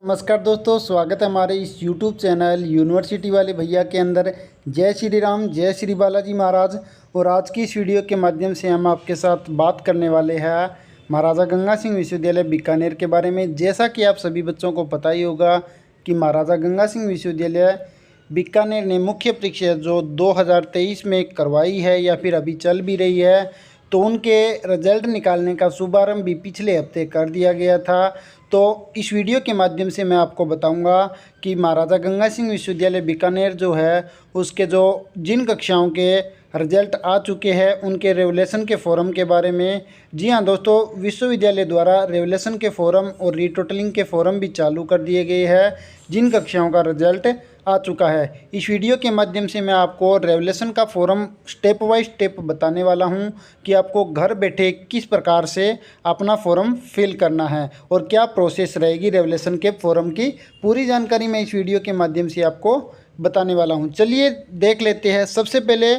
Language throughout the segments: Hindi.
नमस्कार दोस्तों, स्वागत है हमारे इस YouTube चैनल यूनिवर्सिटी वाले भैया के अंदर। जय श्री राम, जय श्री बालाजी महाराज। और आज की इस वीडियो के माध्यम से हम आपके साथ बात करने वाले हैं महाराजा गंगा सिंह विश्वविद्यालय बीकानेर के बारे में। जैसा कि आप सभी बच्चों को पता ही होगा कि महाराजा गंगा सिंह विश्वविद्यालय बीकानेर ने मुख्य परीक्षा जो 2023 में करवाई है या फिर अभी चल भी रही है, तो उनके रिजल्ट निकालने का शुभारंभ भी पिछले हफ्ते कर दिया गया था। तो इस वीडियो के माध्यम से मैं आपको बताऊंगा कि महाराजा गंगा सिंह विश्वविद्यालय बीकानेर जो है उसके जो जिन कक्षाओं के रिजल्ट आ चुके हैं उनके रेवुलेशन के फॉर्म के बारे में। जी हाँ दोस्तों, विश्वविद्यालय द्वारा रेवुलेशन के फॉर्म और रीटोटलिंग के फॉर्म भी चालू कर दिए गए हैं जिन कक्षाओं का रिजल्ट आ चुका है। इस वीडियो के माध्यम से मैं आपको रेवुलेशन का फॉर्म स्टेप बाय स्टेप बताने वाला हूं कि आपको घर बैठे किस प्रकार से अपना फॉर्म फिल करना है और क्या प्रोसेस रहेगी रेवुलेशन के फॉर्म की। पूरी जानकारी मैं इस वीडियो के माध्यम से आपको बताने वाला हूं। चलिए देख लेते हैं। सबसे पहले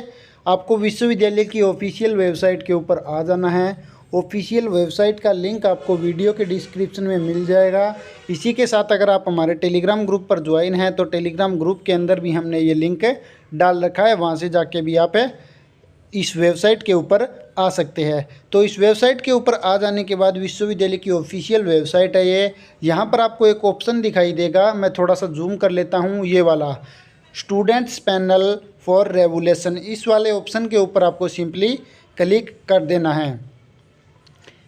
आपको विश्वविद्यालय की ऑफिशियल वेबसाइट के ऊपर आ जाना है। ऑफिशियल वेबसाइट का लिंक आपको वीडियो के डिस्क्रिप्शन में मिल जाएगा। इसी के साथ अगर आप हमारे टेलीग्राम ग्रुप पर ज्वाइन हैं तो टेलीग्राम ग्रुप के अंदर भी हमने ये लिंक डाल रखा है, वहाँ से जाके भी आप इस वेबसाइट के ऊपर आ सकते हैं। तो इस वेबसाइट के ऊपर आ जाने के बाद विश्वविद्यालय की ऑफिशियल वेबसाइट है ये। यहाँ पर आपको एक ऑप्शन दिखाई देगा, मैं थोड़ा सा जूम कर लेता हूँ, ये वाला स्टूडेंट्स पैनल फॉर रेवुलेशन। इस वाले ऑप्शन के ऊपर आपको सिंपली क्लिक कर देना है।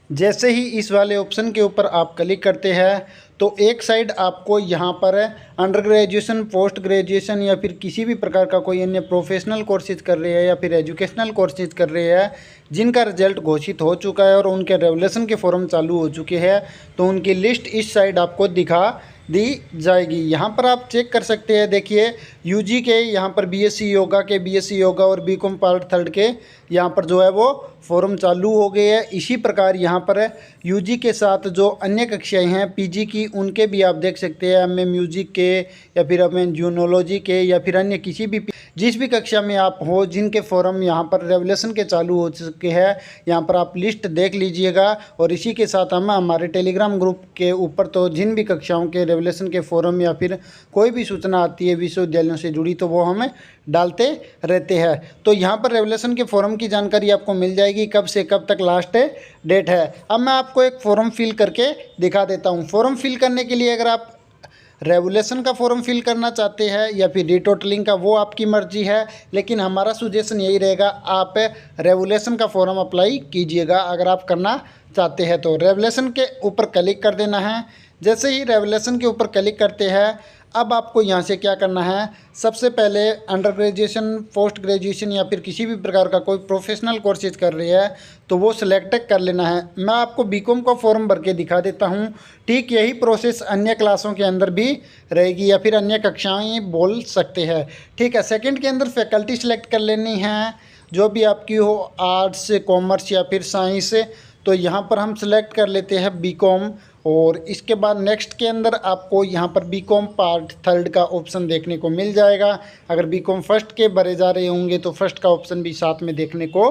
जैसे ही इस वाले ऑप्शन के ऊपर आप क्लिक करते हैं तो एक साइड आपको यहाँ पर अंडर ग्रेजुएशन, पोस्ट ग्रेजुएशन या फिर किसी भी प्रकार का कोई अन्य प्रोफेशनल कोर्सेज कर रहे हैं या फिर एजुकेशनल कोर्सेज कर रहे हैं जिनका रिजल्ट घोषित हो चुका है और उनके रेवुलेशन के फॉर्म चालू हो चुके हैं, तो उनकी लिस्ट इस साइड आपको दिखा दी जाएगी। यहाँ पर आप चेक कर सकते हैं। देखिए यूजी के यहाँ पर बीएससी योगा के, बीएससी योगा और बीकॉम पार्ट थर्ड के यहाँ पर जो है वो फॉर्म चालू हो गए हैं। इसी प्रकार यहाँ पर यूजी के साथ जो अन्य कक्षाएं हैं पीजी की, उनके भी आप देख सकते हैं। एमए म्यूजिक के या फिर एमए जूनोलॉजी के या फिर अन्य किसी भी जिस भी कक्षा में आप हो जिनके फॉर्म यहाँ पर रेवुलेशन के चालू हो चुके हैं, यहाँ पर आप लिस्ट देख लीजिएगा। और इसी के साथ हम हमारे टेलीग्राम ग्रुप के ऊपर तो जिन भी कक्षाओं के रेवुलेशन के फॉर्म या फिर कोई भी सूचना आती है विश्वविद्यालयों से जुड़ी तो वो हमें डालते रहते हैं। तो यहाँ पर रेवुलेशन के फॉर्म की जानकारी आपको मिल जाएगी, कब से कब तक लास्ट डेट है। अब मैं आपको एक फॉर्म फिल करके दिखा देता हूँ। फॉर्म फिल करने के लिए अगर आप रेवुलेशन का फॉर्म फिल करना चाहते हैं या फिर रीटोटलिंग का, वो आपकी मर्जी है, लेकिन हमारा सुजेशन यही रहेगा आप रेवुलेशन का फॉर्म अप्लाई कीजिएगा अगर आप करना चाहते हैं। तो रेवुलेशन के ऊपर क्लिक कर देना है। जैसे ही रेवुलेशन के ऊपर क्लिक करते हैं अब आपको यहाँ से क्या करना है, सबसे पहले अंडर ग्रेजुएशन, पोस्ट ग्रेजुएशन या फिर किसी भी प्रकार का कोई प्रोफेशनल कोर्सेज कर रही है तो वो सिलेक्ट कर लेना है। मैं आपको बीकॉम का फॉर्म भर के दिखा देता हूँ। ठीक यही प्रोसेस अन्य क्लासों के अंदर भी रहेगी या फिर अन्य कक्षाएं बोल सकते हैं। ठीक है, सेकंड के अंदर फैकल्टी सेलेक्ट कर लेनी है जो भी आपकी हो, आर्ट्स, कॉमर्स या फिर साइंस। तो यहाँ पर हम सिलेक्ट कर लेते हैं बीकॉम। और इसके बाद नेक्स्ट के अंदर आपको यहाँ पर बीकॉम पार्ट थर्ड का ऑप्शन देखने को मिल जाएगा। अगर बीकॉम फर्स्ट के भरे जा रहे होंगे तो फर्स्ट का ऑप्शन भी साथ में देखने को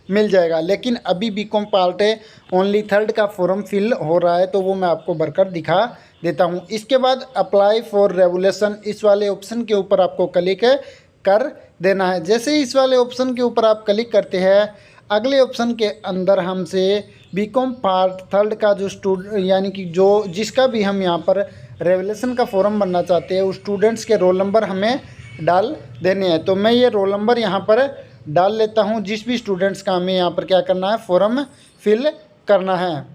मिल जाएगा। लेकिन अभी बीकॉम पार्ट ओनली थर्ड का फॉर्म फिल हो रहा है तो वो मैं आपको भरकर दिखा देता हूँ। इसके बाद अप्लाई फॉर रेवुलेशन, इस वाले ऑप्शन के ऊपर आपको क्लिक कर देना है। जैसे ही इस वाले ऑप्शन के ऊपर आप क्लिक करते हैं अगले ऑप्शन के अंदर हमसे बीकॉम पार्ट थर्ड का जो यानी कि जो जिसका भी हम यहाँ पर रेवुलेशन का फॉर्म भरना चाहते हैं उस स्टूडेंट्स के रोल नंबर हमें डाल देने हैं। तो मैं ये रोल नंबर यहाँ पर डाल लेता हूँ जिस भी स्टूडेंट्स का हमें यहाँ पर क्या करना है, फॉर्म फिल करना है।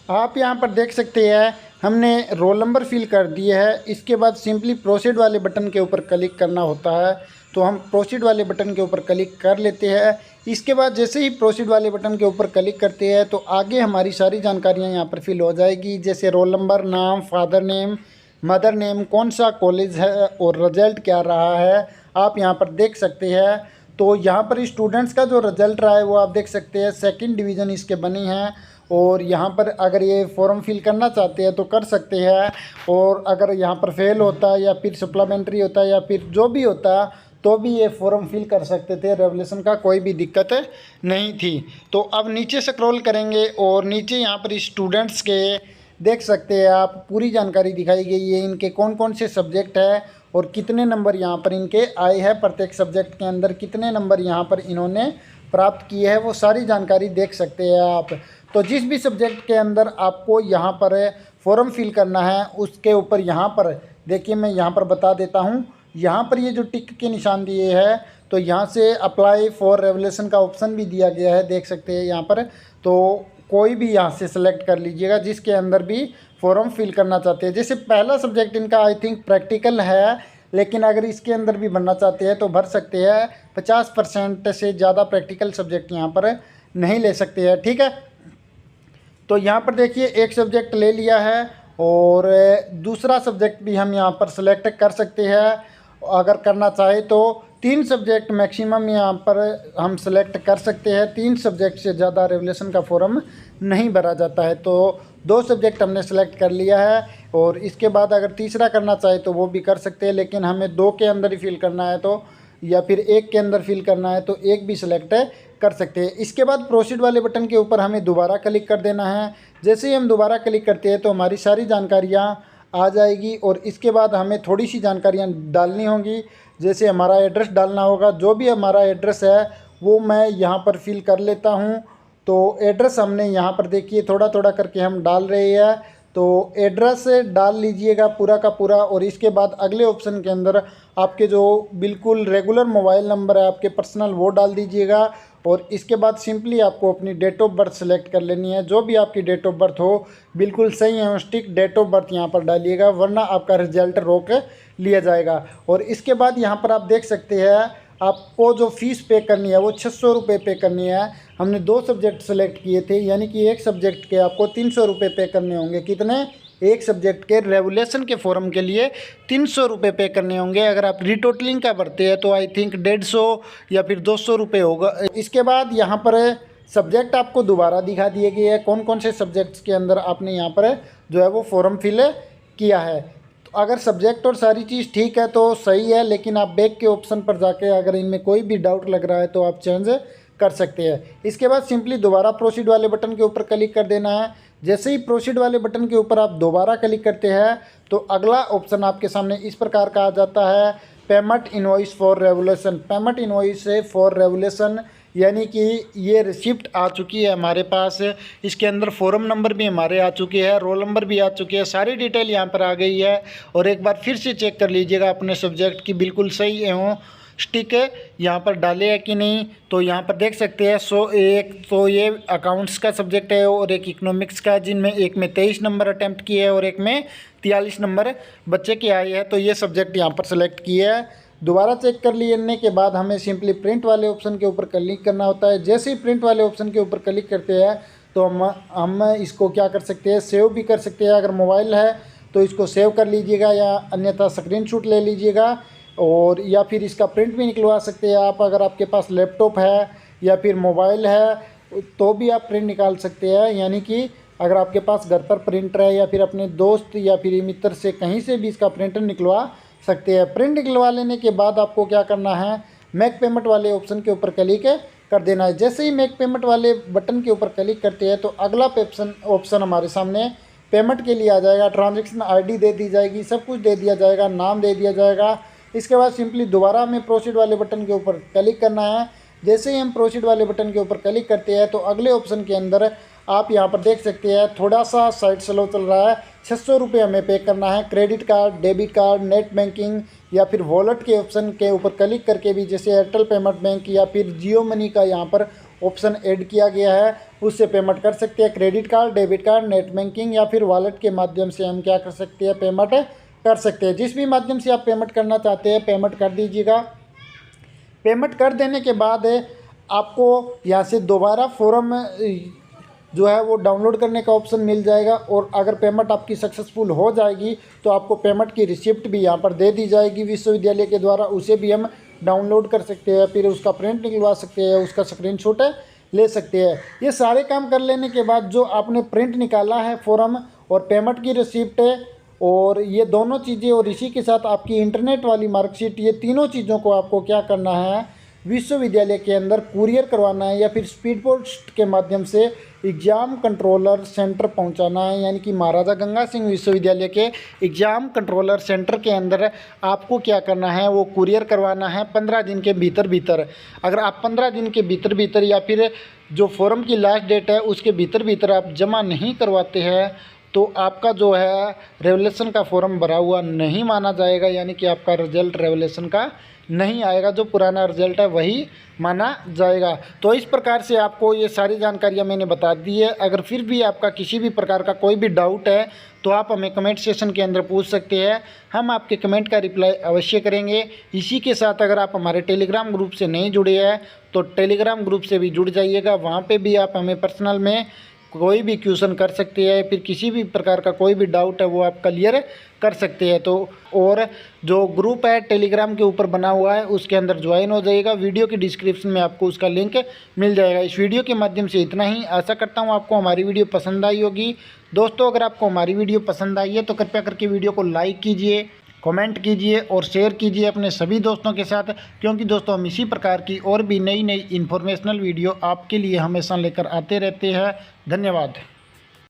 आप यहाँ पर देख सकते हैं हमने रोल नंबर फिल कर दिए है। इसके बाद सिंपली प्रोसीड वाले बटन के ऊपर क्लिक करना होता है, तो हम प्रोसीड वाले बटन के ऊपर क्लिक कर लेते हैं। इसके बाद जैसे ही प्रोसीड वाले बटन के ऊपर क्लिक करते हैं तो आगे हमारी सारी जानकारियाँ यहाँ पर फिल हो जाएगी, जैसे रोल नंबर, नाम, फादर नेम, मदर नेम, कौन सा कॉलेज है और रिजल्ट क्या रहा है आप यहाँ पर देख सकते हैं। तो यहाँ पर स्टूडेंट्स का जो रिजल्ट रहा है वो आप देख सकते हैं, सेकंड डिवीज़न इसके बनी हैं। और यहाँ पर अगर ये फॉर्म फिल करना चाहते हैं तो कर सकते हैं। और अगर यहाँ पर फेल होता है या फिर सप्लीमेंट्री होता है या फिर जो भी होता तो भी ये फॉर्म फिल कर सकते थे, रेवुलेशन का कोई भी दिक्कत नहीं थी। तो अब नीचे स्क्रॉल करेंगे और नीचे यहाँ पर स्टूडेंट्स के देख सकते हैं आप, पूरी जानकारी दिखाई गई है। इनके कौन कौन से सब्जेक्ट है और कितने नंबर यहाँ पर इनके आए हैं, प्रत्येक सब्जेक्ट के अंदर कितने नंबर यहाँ पर इन्होंने प्राप्त किए हैं, वो सारी जानकारी देख सकते हैं आप। तो जिस भी सब्जेक्ट के अंदर आपको यहाँ पर फॉर्म फिल करना है, उसके ऊपर यहाँ पर देखिए, मैं यहाँ पर बता देता हूँ। यहाँ पर ये जो टिक के निशान दिए हैं, तो यहाँ से अप्लाई फॉर रेवोल्यूशन का ऑप्शन भी दिया गया है, देख सकते हैं यहाँ पर। तो कोई भी यहाँ से सेलेक्ट कर लीजिएगा जिसके अंदर भी फॉर्म फिल करना चाहते हैं। जैसे पहला सब्जेक्ट इनका आई थिंक प्रैक्टिकल है, लेकिन अगर इसके अंदर भी भरना चाहते हैं तो भर सकते हैं। 50% से ज़्यादा प्रैक्टिकल सब्जेक्ट यहाँ पर नहीं ले सकते हैं, ठीक है। तो यहाँ पर देखिए एक सब्जेक्ट ले लिया है और दूसरा सब्जेक्ट भी हम यहाँ पर सेलेक्ट कर सकते हैं। अगर करना चाहे तो 3 सब्जेक्ट मैक्सिमम यहाँ पर हम सेलेक्ट कर सकते हैं। 3 सब्जेक्ट से ज़्यादा रेवोल्यूशन का फॉर्म नहीं भरा जाता है। तो 2 सब्जेक्ट हमने सेलेक्ट कर लिया है और इसके बाद अगर तीसरा करना चाहे तो वो भी कर सकते हैं, लेकिन हमें 2 के अंदर ही फिल करना है तो, या फिर 1 के अंदर फिल करना है तो 1 भी सिलेक्ट कर सकते हैं। इसके बाद प्रोसीड वाले बटन के ऊपर हमें दोबारा क्लिक कर देना है। जैसे ही हम दोबारा क्लिक करते हैं तो हमारी सारी जानकारियाँ आ जाएगी और इसके बाद हमें थोड़ी सी जानकारियाँ डालनी होंगी। जैसे हमारा एड्रेस डालना होगा, जो भी हमारा एड्रेस है वो मैं यहाँ पर फिल कर लेता हूँ। तो एड्रेस हमने यहाँ पर देखिए थोड़ा थोड़ा करके हम डाल रहे हैं, तो एड्रेस डाल लीजिएगा पूरा का पूरा। और इसके बाद अगले ऑप्शन के अंदर आपके जो बिल्कुल रेगुलर मोबाइल नंबर है आपके पर्सनल, वो डाल दीजिएगा। और इसके बाद सिंपली आपको अपनी डेट ऑफ बर्थ सेलेक्ट कर लेनी है। जो भी आपकी डेट ऑफ बर्थ हो बिल्कुल सही एवं स्टिक डेट ऑफ बर्थ यहाँ पर डालिएगा, वरना आपका रिजल्ट रोक लिया जाएगा। और इसके बाद यहाँ पर आप देख सकते हैं आपको जो फ़ीस पे करनी है वो 600 रुपये पे करनी है। हमने 2 सब्जेक्ट सेलेक्ट किए थे, यानी कि एक सब्जेक्ट के आपको 300 रुपये पे करने होंगे। कितने? एक सब्जेक्ट के रेवोल्यूशन के फॉर्म के लिए 300 रुपये पे करने होंगे। अगर आप रिटोटलिंग का भरते हैं तो आई थिंक 150 या फिर 200 रुपये होगा। इसके बाद यहाँ पर सब्जेक्ट आपको दोबारा दिखा दिए गए हैं, कौन कौन से सब्जेक्ट्स के अंदर आपने यहाँ पर जो है वो फॉर्म फिल किया है। तो अगर सब्जेक्ट और सारी चीज़ ठीक है तो सही है, लेकिन आप बैक के ऑप्शन पर जाके अगर इनमें कोई भी डाउट लग रहा है तो आप चेंज कर सकते हैं। इसके बाद सिंपली दोबारा प्रोसीड वाले बटन के ऊपर क्लिक कर देना है। जैसे ही प्रोसीड वाले बटन के ऊपर आप दोबारा क्लिक करते हैं तो अगला ऑप्शन आपके सामने इस प्रकार का आ जाता है, payment invoice for revolution. Payment invoice for revolution यानी कि ये रिसिप्ट आ चुकी है हमारे पास। इसके अंदर फॉर्म नंबर भी हमारे आ चुके हैं, रोल नंबर भी आ चुके हैं, सारी डिटेल यहाँ पर आ गई है। और एक बार फिर से चेक कर लीजिएगा अपने सब्जेक्ट की बिल्कुल सही है स्टिक यहाँ पर डाले है कि नहीं। तो यहाँ पर देख सकते हैं एक तो ये अकाउंट्स का सब्जेक्ट है और एक इकोनॉमिक्स का, जिनमें एक में 23 नंबर अटैम्प्ट किए हैं और एक में 43 नंबर बच्चे के आए हैं। तो ये सब्जेक्ट यहाँ पर सेलेक्ट किए हैं। दोबारा चेक कर लेने के बाद हमें सिंपली प्रिंट वाले ऑप्शन के ऊपर क्लिक करना होता है। जैसे ही प्रिंट वाले ऑप्शन के ऊपर क्लिक करते हैं तो हम इसको क्या कर सकते हैं, सेव भी कर सकते हैं। अगर मोबाइल है तो इसको सेव कर लीजिएगा या अन्यथा स्क्रीनशॉट ले लीजिएगा, और या फिर इसका प्रिंट भी निकलवा सकते हैं आप। अगर आपके पास लैपटॉप है या फिर मोबाइल है तो भी आप प्रिंट निकाल सकते हैं। यानी कि अगर आपके पास घर पर प्रिंटर है या फिर अपने दोस्त या फिर मित्र से कहीं से भी इसका प्रिंटर निकलवा सकते हैं। प्रिंट निकलवा लेने के बाद आपको क्या करना है, मेक पेमेंट वाले ऑप्शन के ऊपर क्लिक कर देना है। जैसे ही मेक पेमेंट वाले बटन के ऊपर क्लिक करते हैं तो अगला ऑप्शन हमारे सामने पेमेंट के लिए आ जाएगा। ट्रांजैक्शन आईडी दे दी जाएगी, सब कुछ दे दिया जाएगा, नाम दे दिया जाएगा। इसके बाद सिंपली दोबारा हमें प्रोसीड वाले बटन के ऊपर क्लिक करना है। जैसे ही हम प्रोसीड वाले बटन के ऊपर क्लिक करते हैं तो अगले ऑप्शन के अंदर आप यहाँ पर देख सकते हैं थोड़ा सा साइट स्लो चल रहा है। 600 रुपये हमें पे करना है। Credit card, debit card, net banking या फिर वॉलेट के ऑप्शन के ऊपर क्लिक करके भी, जैसे एयरटेल पेमेंट बैंक या फिर जियो मनी का यहाँ पर ऑप्शन ऐड किया गया है, उससे पेमेंट कर सकते हैं। Credit card, debit card, net banking या फिर वॉलेट के माध्यम से हम क्या कर सकते हैं, पेमेंट कर सकते हैं। जिस भी माध्यम से आप पेमेंट करना चाहते हैं पेमेंट कर दीजिएगा। पेमेंट कर देने के बाद आपको यहाँ से दोबारा फॉर्म जो है वो डाउनलोड करने का ऑप्शन मिल जाएगा। और अगर पेमेंट आपकी सक्सेसफुल हो जाएगी तो आपको पेमेंट की रिसिप्ट भी यहाँ पर दे दी जाएगी विश्वविद्यालय के द्वारा। उसे भी हम डाउनलोड कर सकते हैं, फिर उसका प्रिंट निकलवा सकते हैं, उसका स्क्रीनशॉट ले सकते हैं। ये सारे काम कर लेने के बाद जो आपने प्रिंट निकाला है फॉर्म और पेमेंट की रिसिप्ट और ये दोनों चीज़ें और इसी के साथ आपकी इंटरनेट वाली मार्कशीट, ये तीनों चीज़ों को आपको क्या करना है, विश्वविद्यालय के अंदर कुरियर करवाना है या फिर स्पीड पोस्ट के माध्यम से एग्ज़ाम कंट्रोलर सेंटर पहुंचाना है, यानी कि महाराजा गंगा सिंह विश्वविद्यालय के एग्ज़ाम कंट्रोलर सेंटर के अंदर आपको क्या करना है, वो कुरियर करवाना है 15 दिन के भीतर। अगर आप 15 दिन के भीतर या फिर जो फॉर्म की लास्ट डेट है उसके भीतर आप जमा नहीं करवाते हैं तो आपका जो है रेवोल्यूशन का फॉर्म भरा हुआ नहीं माना जाएगा, यानी कि आपका रिजल्ट रेवोल्यूशन का नहीं आएगा, जो पुराना रिजल्ट है वही माना जाएगा। तो इस प्रकार से आपको ये सारी जानकारियाँ मैंने बता दी है। अगर फिर भी आपका किसी भी प्रकार का कोई भी डाउट है तो आप हमें कमेंट सेक्शन के अंदर पूछ सकते हैं, हम आपके कमेंट का रिप्लाई अवश्य करेंगे। इसी के साथ अगर आप हमारे टेलीग्राम ग्रुप से नहीं जुड़े हैं तो टेलीग्राम ग्रुप से भी जुड़ जाइएगा, वहाँ पर भी आप हमें पर्सनल में कोई भी क्वेश्चन कर सकते हैं, फिर किसी भी प्रकार का कोई भी डाउट है वो आप क्लियर कर सकते हैं। तो और जो ग्रुप है टेलीग्राम के ऊपर बना हुआ है उसके अंदर ज्वाइन हो जाइएगा, वीडियो की डिस्क्रिप्शन में आपको उसका लिंक मिल जाएगा। इस वीडियो के माध्यम से इतना ही, आशा करता हूँ आपको हमारी वीडियो पसंद आई होगी। दोस्तों अगर आपको हमारी वीडियो पसंद आई है तो कृपया करके वीडियो को लाइक कीजिए, कमेंट कीजिए और शेयर कीजिए अपने सभी दोस्तों के साथ, क्योंकि दोस्तों हम इसी प्रकार की और भी नई इन्फॉर्मेशनल वीडियो आपके लिए हमेशा लेकर आते रहते हैं। धन्यवाद।